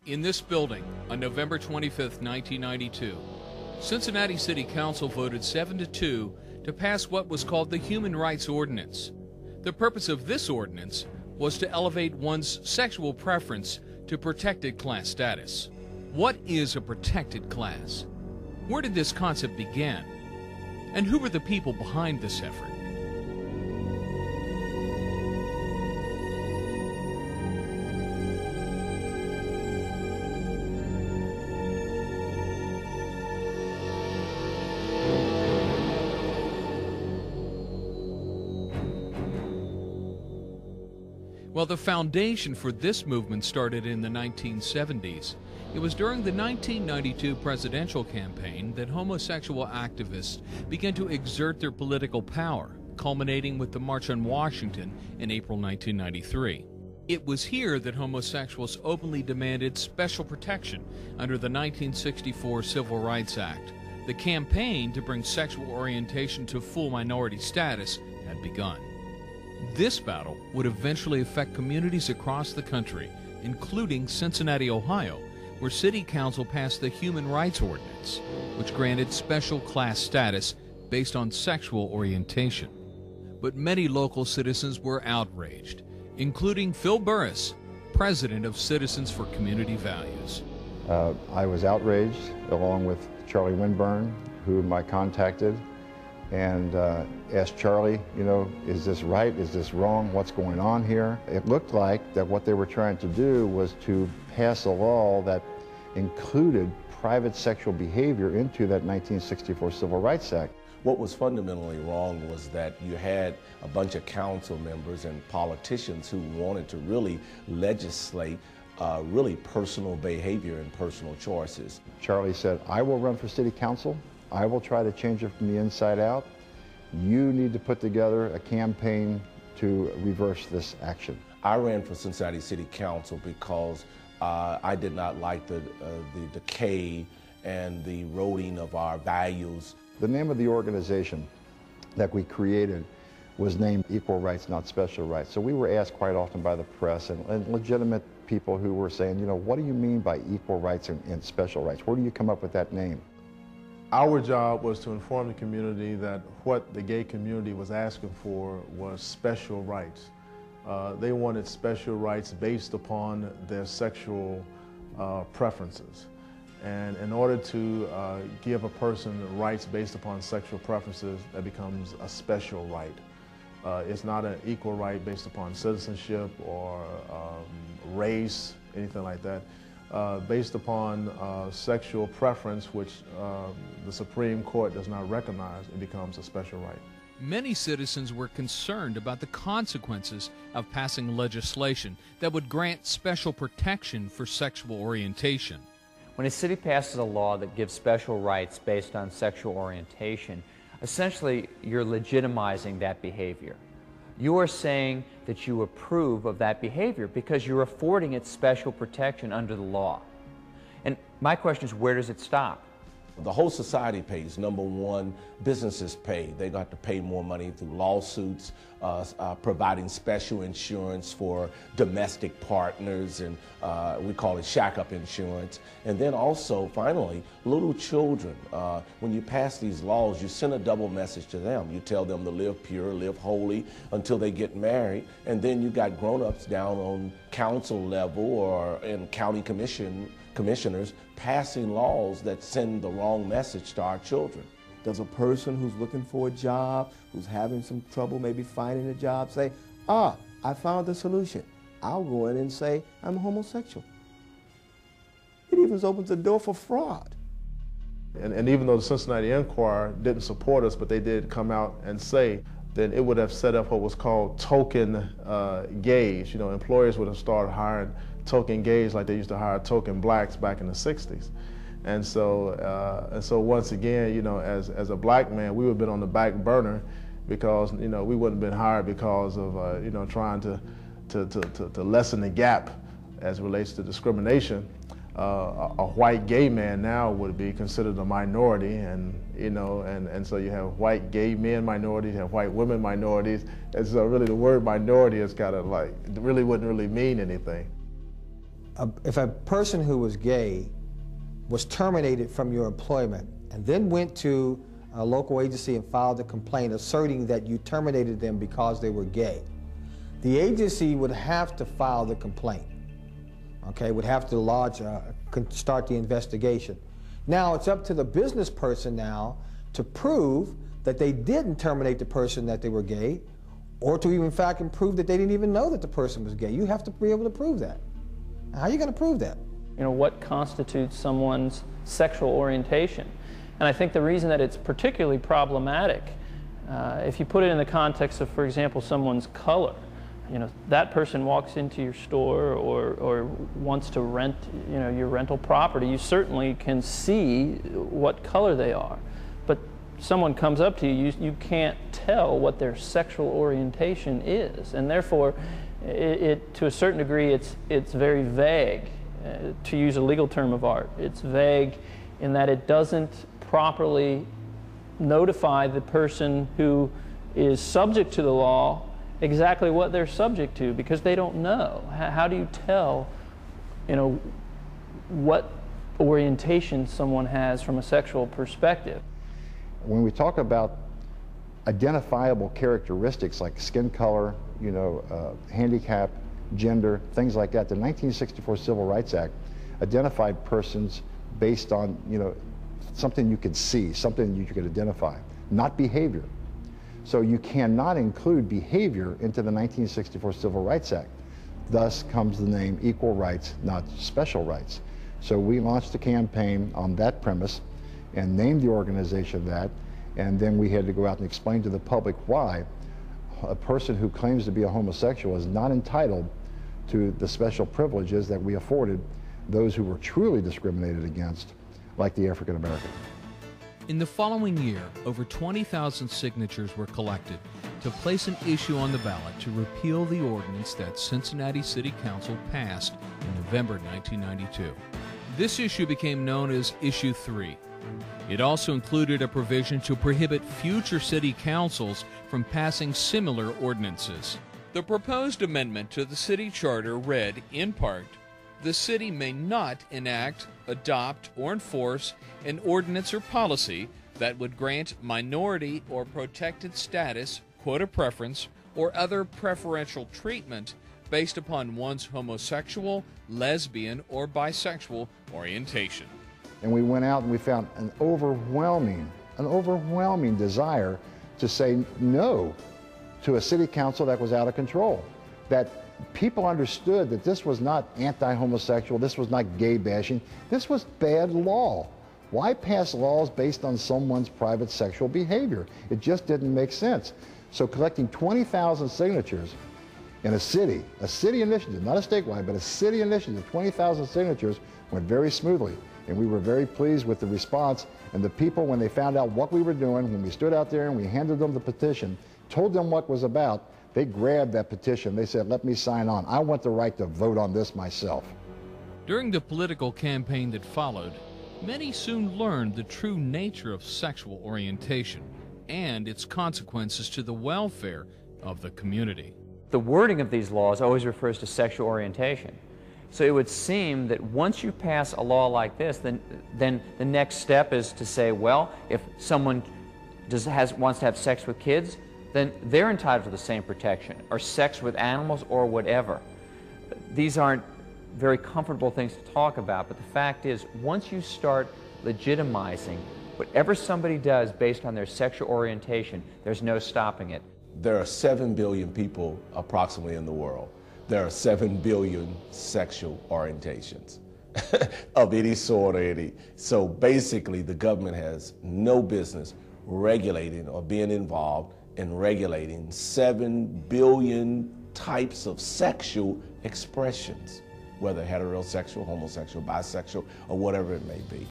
In this building, on November 25, 1992, Cincinnati City Council voted 7-2 to pass what was called the Human Rights Ordinance. The purpose of this ordinance was to elevate one's sexual preference to protected class status. What is a protected class? Where did this concept begin? And who were the people behind this effort? Well, the foundation for this movement started in the 1970s. It was during the 1992 presidential campaign that homosexual activists began to exert their political power, culminating with the March on Washington in April 1993. It was here that homosexuals openly demanded special protection under the 1964 Civil Rights Act. The campaign to bring sexual orientation to full minority status had begun. This battle would eventually affect communities across the country, including Cincinnati, Ohio, where City Council passed the Human Rights Ordinance, which granted special class status based on sexual orientation. But many local citizens were outraged, including Phil Burris, president of Citizens for Community Values. I was outraged, along with Charlie Winburn, whom I contacted, and asked Charlie, is this right? Is this wrong? What's going on here? It looked like that what they were trying to do was to pass a law that included private sexual behavior into that 1964 Civil Rights Act. What was fundamentally wrong was that you had a bunch of council members and politicians who wanted to really legislate really personal behavior and personal choices. Charlie said, I will run for city council. I will try to change it from the inside out. You need to put together a campaign to reverse this action. I ran for Cincinnati City Council because I did not like the decay and the eroding of our values. The name of the organization that we created was named Equal Rights, Not Special Rights. So we were asked quite often by the press and legitimate people who were saying, what do you mean by equal rights and special rights? Where do you come up with that name? Our job was to inform the community that what the gay community was asking for was special rights. They wanted special rights based upon their sexual preferences. And in order to give a person rights based upon sexual preferences, that becomes a special right. It's not an equal right based upon citizenship or race, anything like that. Based upon sexual preference, which the Supreme Court does not recognize, it becomes a special right. Many citizens were concerned about the consequences of passing legislation that would grant special protection for sexual orientation. When a city passes a law that gives special rights based on sexual orientation, essentially you're legitimizing that behavior. You are saying that you approve of that behavior because you're affording it special protection under the law. And my question is, where does it stop? The whole society pays. Number one, businesses pay. They got to pay more money through lawsuits, providing special insurance for domestic partners, and we call it shack-up insurance. And then also, finally, little children. When you pass these laws, you send a double message to them. You tell them to live pure, live holy until they get married, and then you got grown-ups down on council level or in county commissioners passing laws that send the wrong message to our children. Does a person who's looking for a job, who's having some trouble maybe finding a job, say, I found the solution. I'll go in and say, I'm homosexual. It even opens the door for fraud. And even though the Cincinnati Enquirer didn't support us, but they did come out and say that it would have set up what was called token gays. Employers would have started hiring token gays like they used to hire token blacks back in the 60s. And so once again, as a black man, we would have been on the back burner because, we wouldn't have been hired because of, trying to lessen the gap as it relates to discrimination. A white gay man now would be considered a minority, and so you have white gay men minorities, you have white women minorities, and so really the word minority is kind of like, it really wouldn't really mean anything. if a person who was gay was terminated from your employment and then went to a local agency and filed a complaint asserting that you terminated them because they were gay, the agency would have to file the complaint, okay, would have to lodge, start the investigation. Now it's up to the business person now to prove that they didn't terminate the person that they were gay, or to even in fact prove that they didn't even know that the person was gay. You have to be able to prove that. How are you going to prove that? You know, what constitutes someone's sexual orientation? And I think the reason that it's particularly problematic, if you put it in the context of, for example, someone's color, you know, that person walks into your store or wants to rent, you know, your rental property, you certainly can see what color they are. But someone comes up to you, you can't tell what their sexual orientation is, and therefore, to a certain degree, it's very vague. To use a legal term of art, it's vague in that it doesn't properly notify the person who is subject to the law exactly what they're subject to, because they don't know. How do you tell, you know, what orientation someone has from a sexual perspective? When we talk about identifiable characteristics like skin color, you know, handicap, gender, things like that, the 1964 Civil Rights Act identified persons based on, you know, something you could see, something you could identify, not behavior. So you cannot include behavior into the 1964 Civil Rights Act. Thus comes the name Equal Rights, not Special Rights. So we launched a campaign on that premise and named the organization that, and then we had to go out and explain to the public why a person who claims to be a homosexual is not entitled to the special privileges that we afforded those who were truly discriminated against, like the African American. In the following year, over 20,000 signatures were collected to place an issue on the ballot to repeal the ordinance that Cincinnati City Council passed in November 1992. This issue became known as Issue 3. It also included a provision to prohibit future city councils from passing similar ordinances. The proposed amendment to the city charter read, in part, "The city may not enact, adopt, or enforce an ordinance or policy that would grant minority or protected status, quota preference, or other preferential treatment based upon one's homosexual, lesbian, or bisexual orientation." And we went out and we found an overwhelming desire to say no to a city council that was out of control. That people understood that this was not anti-homosexual, this was not gay bashing, this was bad law. Why pass laws based on someone's private sexual behavior? It just didn't make sense. So collecting 20,000 signatures in a city initiative, not a statewide, but a city initiative, 20,000 signatures went very smoothly. And we were very pleased with the response. And the people, when they found out what we were doing, when we stood out there and we handed them the petition, told them what it was about, they grabbed that petition. They said, "Let me sign on. I want the right to vote on this myself." During the political campaign that followed, many soon learned the true nature of sexual orientation and its consequences to the welfare of the community. The wording of these laws always refers to sexual orientation. So it would seem that once you pass a law like this, then the next step is to say, well, if someone wants to have sex with kids, then they're entitled to the same protection, or sex with animals, or whatever. These aren't very comfortable things to talk about, but the fact is, once you start legitimizing whatever somebody does based on their sexual orientation, there's no stopping it. There are 7 billion people approximately in the world. There are 7 billion sexual orientations of any sort or any. So basically, the government has no business regulating or being involved in regulating 7 billion types of sexual expressions, whether heterosexual, homosexual, bisexual, or whatever it may be.